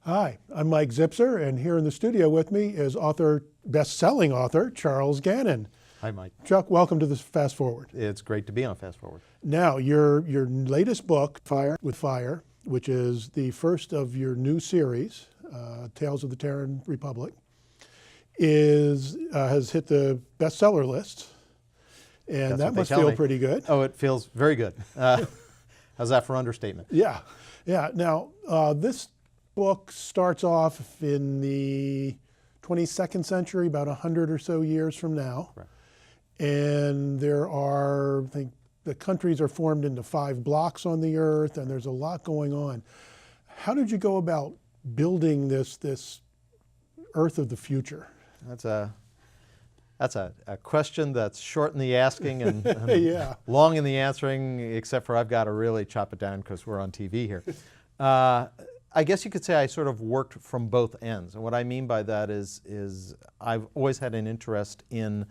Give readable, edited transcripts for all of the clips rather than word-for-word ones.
Hi, I'm Mike Zipser, and here in the studio with me is best-selling author, Charles Gannon. Hi, Mike. Chuck, welcome to this Fast Forward. It's great to be on Fast Forward. Now, your latest book, Fire with Fire, which is the first of your new series, Tales of the Terran Republic, has hit the bestseller list, and That's that must feel pretty good. Oh, it feels very good. How's that for understatement? Yeah. Now, this book starts off in the 22nd century, about 100 or so years from now. Right. And there are, I think, the countries are formed into 5 blocks on the Earth, and there's a lot going on. How did you go about building this Earth of the future? That's a question that's short in the asking and Yeah. long in the answering, except for I've got to really chop it down because we're on TV here. I guess you could say I sort of worked from both ends. And what I mean by that is I've always had an interest in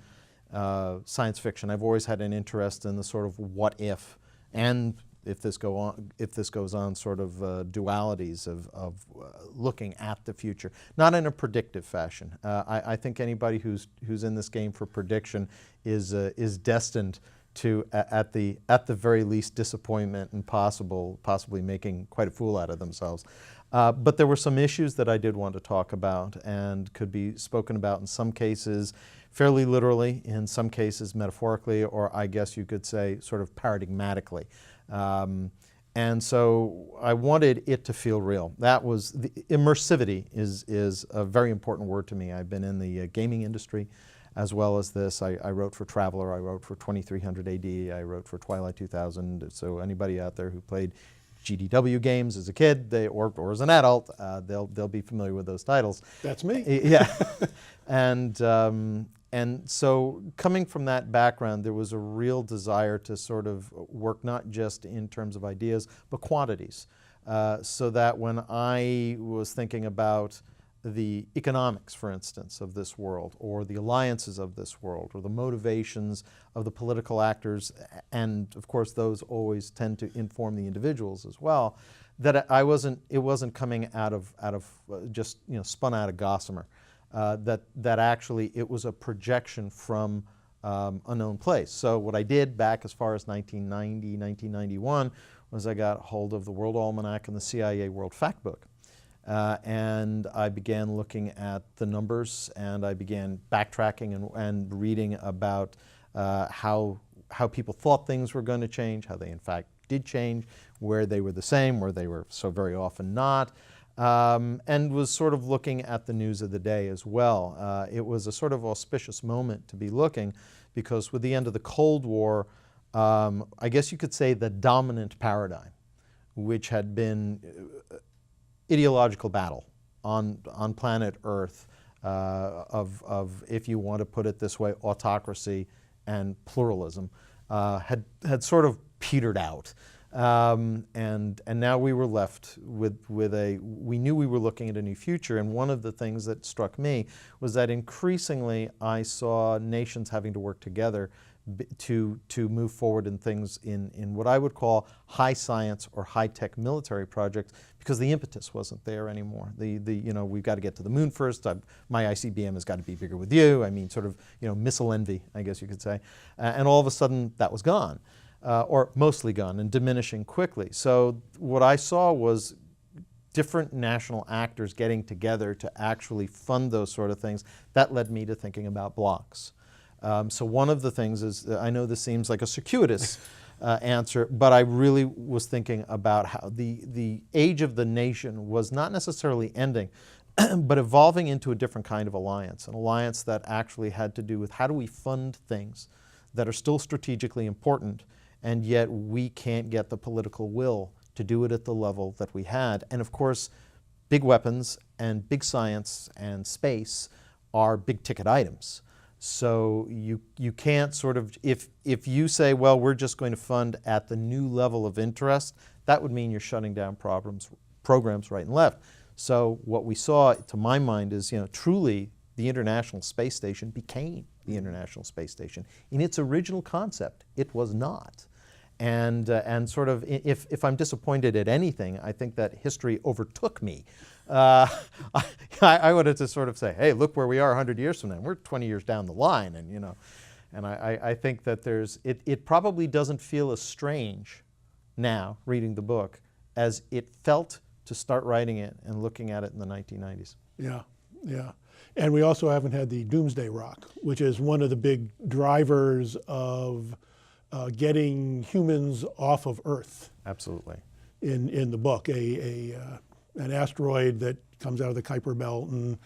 science fiction. I've always had an interest in the sort of what if, and if this goes on, sort of dualities of looking at the future, not in a predictive fashion. I think anybody who's in this game for prediction is destined to, at the very least, disappointment and possibly making quite a fool out of themselves. But there were some issues that I did want to talk about and could be spoken about in some cases fairly literally, in some cases metaphorically, or I guess you could say sort of paradigmatically. And so I wanted it to feel real. That was, the immersivity is a very important word to me. I've been in the gaming industry as well as this. I wrote for Traveller, I wrote for 2300 AD, I wrote for Twilight 2000. So anybody out there who played GDW games as a kid, or as an adult, they'll be familiar with those titles. That's me. Yeah. And so coming from that background, there was a real desire to sort of work not just in terms of ideas, but quantities. So that when I was thinking about the economics, for instance, of this world, or the alliances of this world, or the motivations of the political actors, and of course those always tend to inform the individuals as well, that it wasn't coming out of just spun out of gossamer. That actually it was a projection from a known place. So what I did back as far as 1990, 1991 was I got hold of the World Almanac and the CIA World Factbook. And I began looking at the numbers, and I began backtracking and reading about how people thought things were going to change, how they in fact did change, where they were the same, where they were so very often not. And was sort of looking at the news of the day as well. It was a sort of auspicious moment to be looking, because with the end of the Cold War, I guess you could say the dominant paradigm, which had been ideological battle on planet Earth of, if you want to put it this way, autocracy and pluralism, had sort of petered out. And now we were left with we knew we were looking at a new future, and one of the things that struck me was that increasingly I saw nations having to work together to move forward in things in what I would call high science or high-tech military projects, because the impetus wasn't there anymore. We've got to get to the moon first. My ICBM has got to be bigger with you. I mean, sort of missile envy, I guess you could say. And all of a sudden that was gone. Or mostly gone and diminishing quickly. So what I saw was different national actors getting together to actually fund those sort of things. That led me to thinking about blocks. So one of the things is, I know this seems like a circuitous answer, but I really was thinking about how the age of the nation was not necessarily ending, but evolving into a different kind of alliance, an alliance that actually had to do with how do we fund things that are still strategically important, and yet we can't get the political will to do it at the level that we had. And of course, big weapons and big science and space are big ticket items. So you can't sort of, if you say, well, we're just going to fund at the new level of interest, that would mean you're shutting down programs right and left. So what we saw, to my mind, is truly the International Space Station became the International Space Station. In its original concept, it was not. And sort of, if I'm disappointed at anything, I think that history overtook me. I wanted to sort of say, hey, look where we are 100 years from now. We're 20 years down the line, and and I think that it probably doesn't feel as strange now reading the book as it felt to start writing it and looking at it in the 1990s. Yeah, yeah. And we also haven't had the Doomsday Rock, which is one of the big drivers of getting humans off of Earth. Absolutely. In the book, an asteroid that comes out of the Kuiper Belt and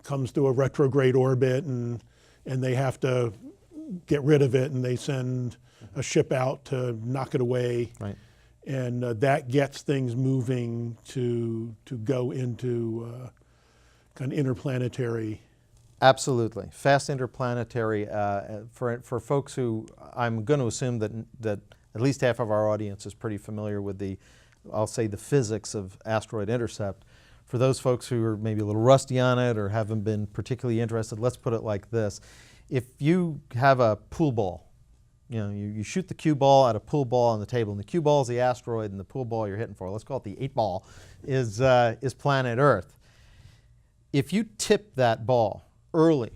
comes through a retrograde orbit, and they have to get rid of it, and they send a ship out to knock it away. Right. And that gets things moving to go into kind of interplanetary. Absolutely. Fast interplanetary, for folks who, I'm going to assume that at least half of our audience is pretty familiar with I'll say the physics of asteroid intercept. For those folks who are maybe a little rusty on it or haven't been particularly interested, let's put it like this. If you have a pool ball, you shoot the cue ball at a pool ball on the table, and the cue ball is the asteroid, and the pool ball you're hitting for, let's call it the 8-ball, is planet Earth. If you tip that ball early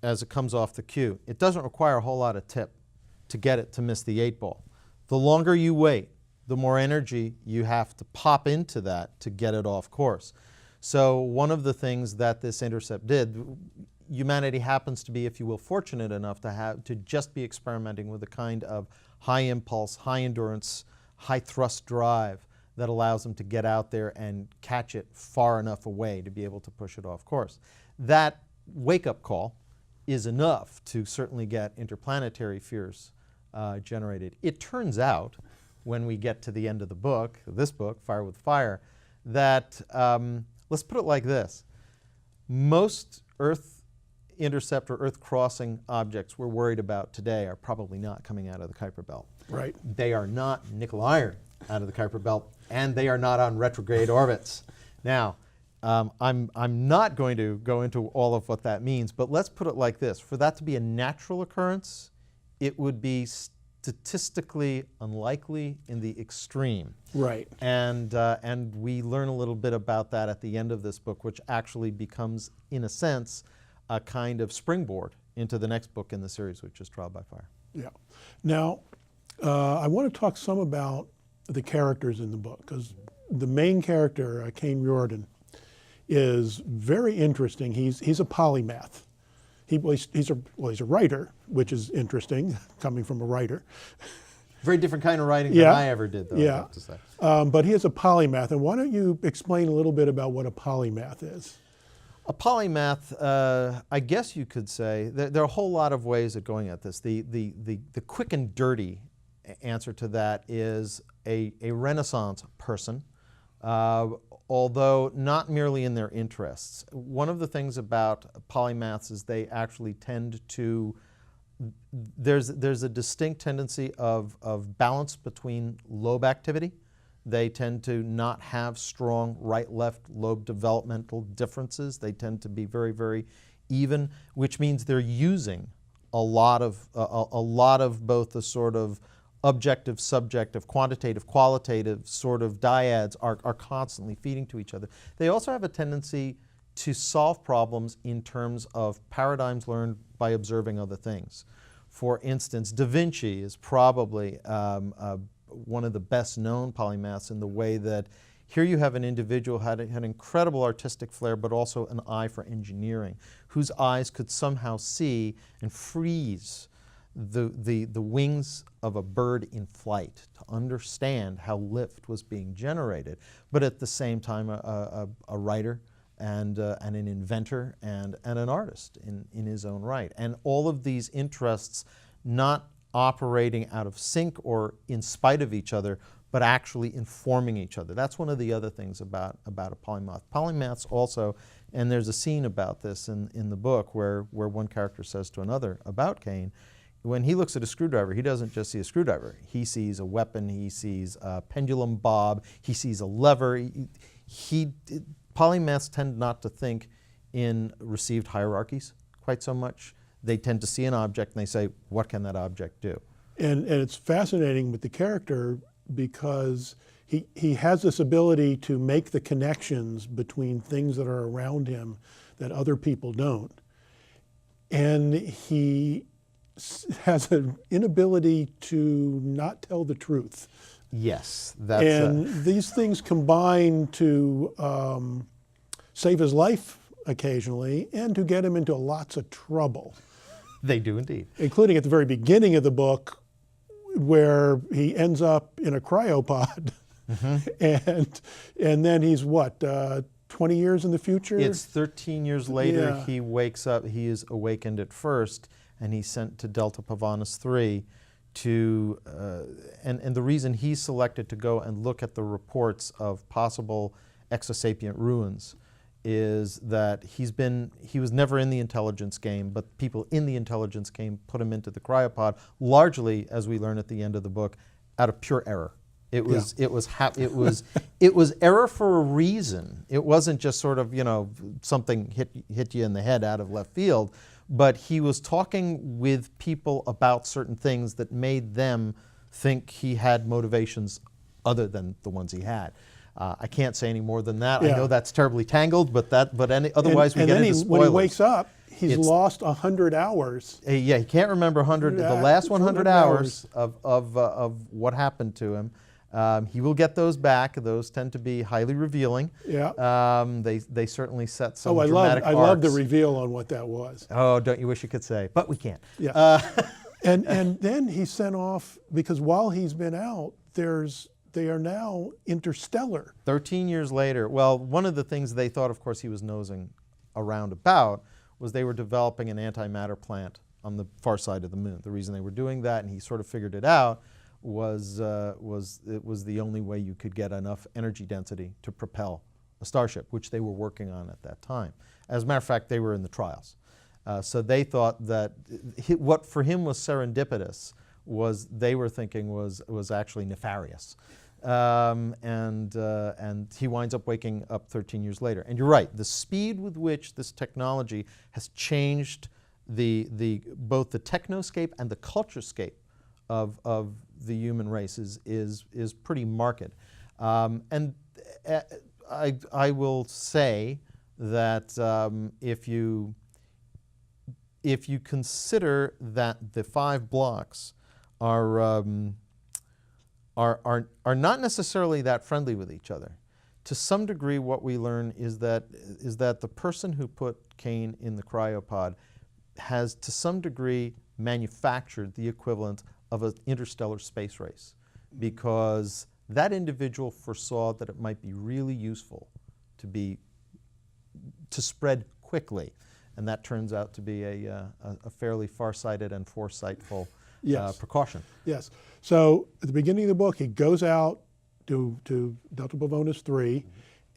as it comes off the cue, it doesn't require a whole lot of tip to get it to miss the 8-ball. The longer you wait, the more energy you have to pop into that to get it off course. So one of the things that this intercept did, humanity happens to be, if you will, fortunate enough to just be experimenting with a kind of high impulse, high endurance, high thrust drive that allows them to get out there and catch it far enough away to be able to push it off course. That wake-up call is enough to certainly get interplanetary fears generated. It turns out, when we get to the end of the book, this book, Fire with Fire, that, let's put it like this. Most Earth intercept or Earth crossing objects we're worried about today are probably not coming out of the Kuiper Belt. Right. They are not nickel iron out of the Kuiper Belt, and they are not on retrograde orbits. Now, I'm not going to go into all of what that means, but let's put it like this. For that to be a natural occurrence, it would be statistically unlikely in the extreme. Right. And we learn a little bit about that at the end of this book, which actually becomes, in a sense, a kind of springboard into the next book in the series, which is Trial by Fire. Yeah. Now, I want to talk some about the characters in the book, because the main character, Caine Riordan, is very interesting. He's a polymath. He's a writer, which is interesting, coming from a writer. Very different kind of writing than I ever did, though, I have to say. But he is a polymath. And why don't you explain a little bit about what a polymath is? A polymath, I guess you could say, there are a whole lot of ways of going at this. The quick and dirty answer to that is a Renaissance person, although not merely in their interests. One of the things about polymaths is they actually tend to, there's a distinct tendency of balance between lobe activity. They tend to not have strong right-left lobe developmental differences. They tend to be very, very even, which means they're using a lot of both the sort of objective, subjective, quantitative, qualitative sort of dyads are constantly feeding to each other. They also have a tendency to solve problems in terms of paradigms learned by observing other things. For instance, Da Vinci is probably one of the best known polymaths in the way that here you have an individual who had incredible artistic flair, but also an eye for engineering, whose eyes could somehow see and freeze the wings of a bird in flight to understand how lift was being generated, but at the same time a writer and an inventor and an artist in his own right. And all of these interests not operating out of sync or in spite of each other, but actually informing each other. That's one of the other things about a polymath. Polymaths also, and there's a scene about this in the book where one character says to another about Caine, when he looks at a screwdriver, he doesn't just see a screwdriver. He sees a weapon, he sees a pendulum bob, he sees a lever. Polymaths tend not to think in received hierarchies quite so much. They tend to see an object and they say, what can that object do? And it's fascinating with the character because he has this ability to make the connections between things that are around him that other people don't. And he has an inability to not tell the truth. Yes, that's And these things combine to save his life occasionally and to get him into lots of trouble, they do indeed. including at the very beginning of the book where he ends up in a cryopod. And then he's what, 20 years in the future? It's 13 years later, Yeah. he wakes up, he is awakened at first, and he's sent to Delta Pavonis 3 to, and the reason he's selected to go and look at the reports of possible exosapient ruins is that he was never in the intelligence game, but people in the intelligence game put him into the cryopod, largely, as we learn at the end of the book, out of pure error. It was error for a reason. It wasn't just sort of, something hit you in the head out of left field, but he was talking with people about certain things that made them think he had motivations other than the ones he had. I can't say any more than that. Yeah. I know that's terribly tangled, otherwise we and get then into spoilers. when he wakes up, he's It's- lost 100 hours. Yeah, he can't remember the last 100 hours of what happened to him. He will get those back. Those tend to be highly revealing. Yeah. They certainly set some I dramatic love the arcs. reveal on what that was. Oh, don't you wish you could say? But we can't. Yeah. And then he's sent off because while he's been out, they are now interstellar. 13 years later, well, one of the things they thought, of course, he was nosing around about was they were developing an antimatter plant on the far side of the moon. The reason they were doing that, and he sort of figured it out, was it was the only way you could get enough energy density to propel a starship, which they were working on at that time. As a matter of fact, they were in the trials. So they thought that what for him was serendipitous was they were thinking was actually nefarious. And he winds up waking up 13 years later. And you're right, the speed with which this technology has changed both the technoscape and the culturescape of the human race is pretty marked. And I will say that if you consider that the 5 blocks are not necessarily that friendly with each other, to some degree what we learn is that the person who put Caine in the cryopod has to some degree manufactured the equivalent of an interstellar space race, because that individual foresaw that it might be really useful to spread quickly, and that turns out to be a fairly farsighted and foresightful precaution. Yes. So at the beginning of the book, he goes out to Delta Pavonis 3,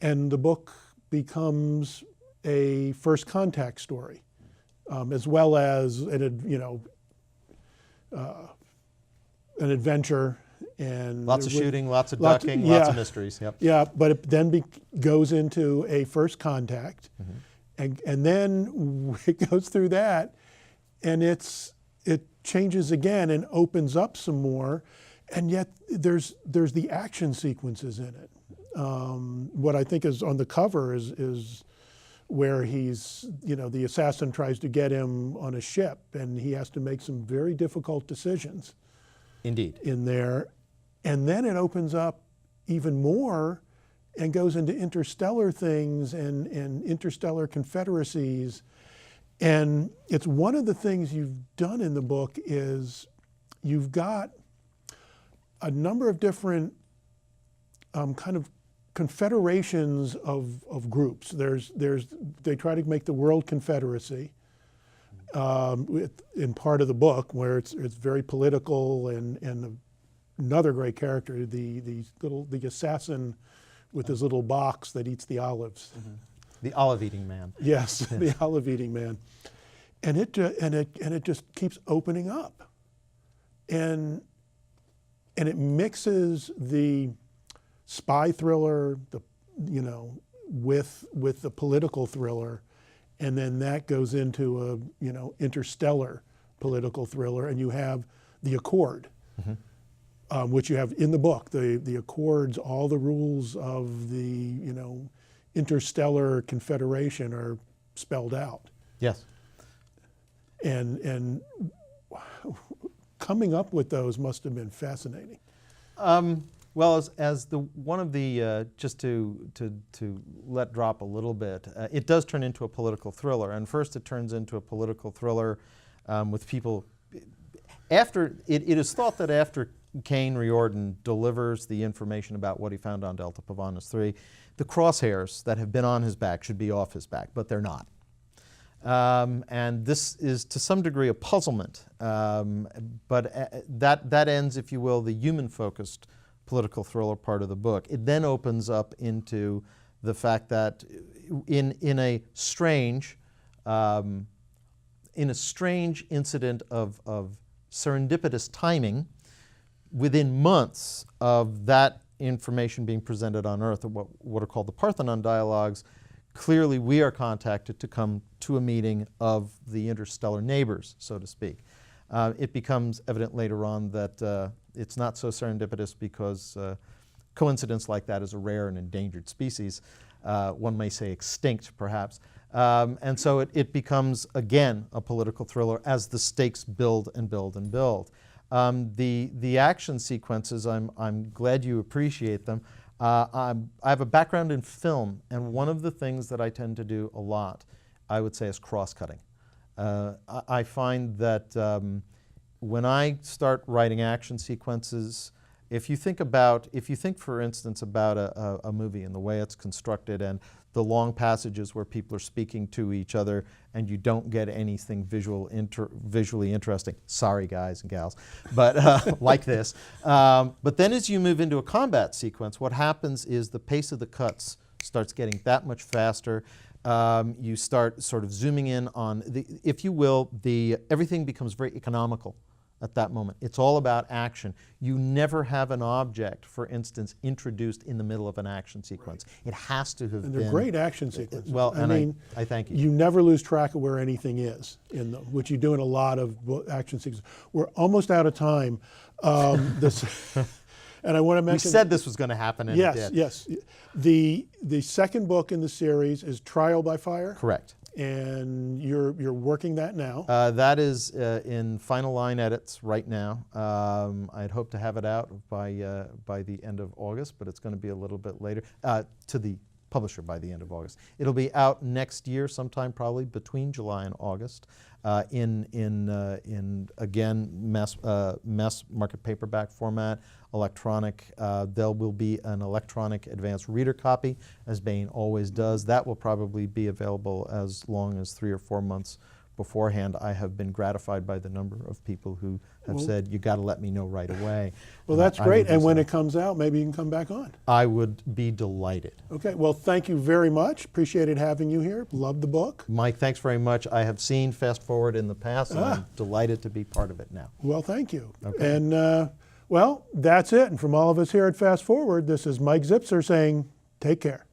and the book becomes a first contact story, as well as an adventure and Lots of shooting, lots of ducking, lots of mysteries. Yep. Yeah, but it then goes into a first contact, and then it goes through that, and it changes again and opens up some more, and yet there's the action sequences in it. What I think is on the cover is where he's, the assassin tries to get him on a ship, and he has to make some very difficult decisions. Indeed. In there, and then it opens up even more and goes into interstellar things and interstellar confederacies. And it's one of the things you've done in the book is you've got a number of different kind of confederations of groups. They try to make the World Confederacy in part of the book where it's very political, and another great character, the assassin with his little box that eats the olives. The olive-eating man. Yes, the olive-eating man, and it just keeps opening up, and it mixes the spy thriller, with the political thriller, and then that goes into a interstellar political thriller, and you have the Accord, which you have in the book. The Accords, all the rules of the interstellar confederation are spelled out. Yes. And coming up with those must have been fascinating. Well, as the one of the just to let drop a little bit, it does turn into a political thriller. And first, it turns into a political thriller with people. After it is thought that after Caine Riordan delivers the information about what he found on Delta Pavonis 3, the crosshairs that have been on his back should be off his back, but they're not. And this is to some degree a puzzlement, but that ends, if you will, the human-focused political thriller part of the book. It then opens up into the fact that in a strange incident of serendipitous timing, within months of that information being presented on Earth, what are called the Parthenon dialogues, clearly we are contacted to come to a meeting of the interstellar neighbors, so to speak. It becomes evident later on that it's not so serendipitous because coincidence like that is a rare and endangered species. One may say extinct, perhaps. And so it becomes, again, a political thriller as the stakes build and build and build. The action sequences, I'm glad you appreciate them. I have a background in film, and one of the things that I tend to do a lot, I would say, is cross-cutting. I find that when I start writing action sequences, if you think, for instance, about a movie and the way it's constructed and the long passages where people are speaking to each other and you don't get anything visually interesting. Sorry, guys and gals, but like this. But then as you move into a combat sequence, what happens is the pace of the cuts starts getting that much faster. You start sort of zooming in on, if you will, everything becomes very economical at that moment. It's all about action. You never have an object, for instance, introduced in the middle of an action sequence. Right. It has to have been. And they're great action sequences. Well, I mean, I thank you. You never lose track of where anything is in them, which you do in a lot of action sequences. We're almost out of time. And I want to mention. We said this was going to happen, and yes, it did. Yes. The second book in the series is Trial by Fire. Correct. And you're working that now. That is in final line edits right now. I'd hope to have it out by the end of August, but it's going to be a little bit later. To the publisher by the end of August. It'll be out next year, sometime probably between July and August, in again mass market paperback format, electronic. There will be an electronic advanced reader copy, as Bain always does. That will probably be available as long as 3 or 4 months beforehand. I have been gratified by the number of people who have said, you got to let me know right away. Well, that's great. And when it comes out, maybe you can come back on. I would be delighted. Okay. Well, thank you very much. Appreciated having you here. Love the book. Mike, thanks very much. I have seen Fast Forward in the past, and I'm delighted to be part of it now. Well, thank you. Okay. And, well, that's it. And from all of us here at Fast Forward, this is Mike Zipser saying, take care.